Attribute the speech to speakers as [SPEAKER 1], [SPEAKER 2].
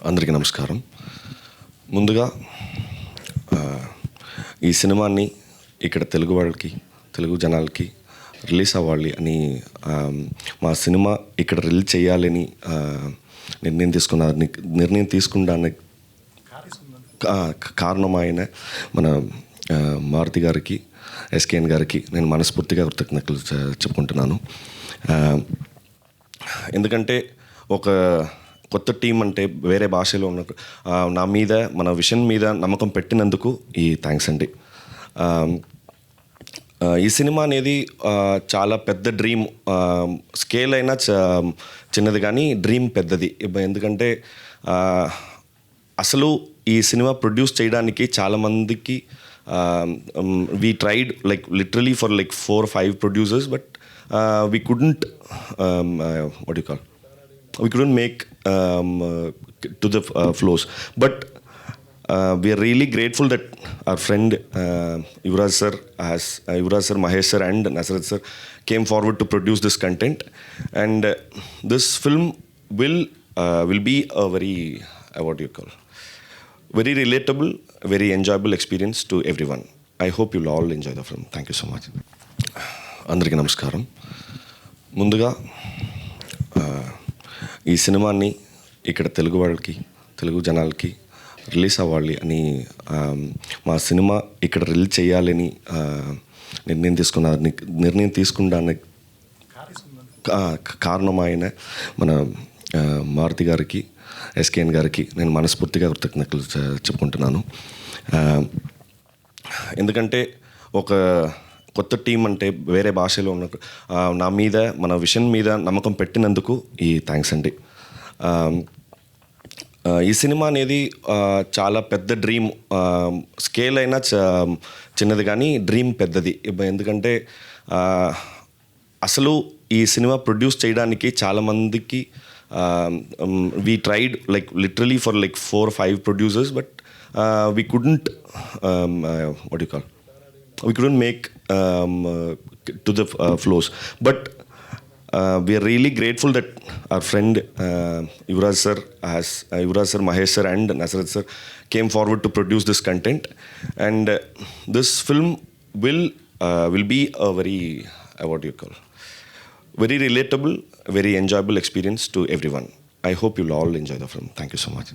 [SPEAKER 1] అందరికీ నమస్కారం. ముందుగా ఈ సినిమాని ఇక్కడ తెలుగు వాళ్ళకి, తెలుగు జనాలకి రిలీజ్ అవ్వాలి అని, మా సినిమా ఇక్కడ రిలీజ్ చేయాలని నిర్ణయం తీసుకున్నానికి కారణమైన మన మారుతి గారికి, ఎస్కేఎన్ గారికి నేను మనస్ఫూర్తిగా కృతజ్ఞతలు చెప్పుకుంటున్నాను. ఎందుకంటే ఒక కొత్త టీం అంటే వేరే భాషలో ఉన్న నా మీద, మన విషన్ మీద నమ్మకం పెట్టినందుకు ఈ థ్యాంక్స్ అండి. ఈ సినిమా అనేది చాలా పెద్ద డ్రీమ్. స్కేల్ అయినా చిన్నది కానీ డ్రీమ్ పెద్దది. ఎందుకంటే అసలు ఈ సినిమా ప్రొడ్యూస్ చేయడానికి చాలామందికి we tried literally for 4-5 producers, but we couldn't we couldn't make to the flows, but we are really grateful that our friend Yuvraj sir, Mahesh sir and Nasrat sir came forward to produce this content, and this film will be a very relatable, very enjoyable experience to everyone. I hope you'll all enjoy the film. Thank you so much. అందరికీ నమస్కారం. ముందుగా ఈ సినిమాని ఇక్కడ తెలుగు వాళ్ళకి, తెలుగు జనాలకి release అవ్వాలి అని, మా సినిమా ఇక్కడ రిలీజ్ చేయాలని నిర్ణయం తీసుకున్నానికి కారణమైన మన మారుతి గారికి, ఎస్కేఎన్ గారికి నేను మనస్ఫూర్తిగా కృతజ్ఞతలు చెప్పుకుంటున్నాను. ఎందుకంటే ఒక కొత్త టీం అంటే వేరే భాషలో ఉన్న నా మీద, మన విషన్ మీద నమ్మకం పెట్టినందుకు ఈ థ్యాంక్స్ అండి. ఈ సినిమా అనేది చాలా పెద్ద డ్రీమ్. స్కేల్ అయినా చిన్నది కానీ డ్రీమ్ పెద్దది. ఎందుకంటే అసలు ఈ సినిమా ప్రొడ్యూస్ చేయడానికి చాలామందికి we tried literally for 4-5 producers, but we couldn't we couldn't make to the flows, but we are really grateful that our friend Yuvraj sir, Mahesh sir and Nasrat sir came forward to produce this content, and this film will be a very relatable, very enjoyable experience to everyone. I hope you'll all enjoy the film. Thank you so much.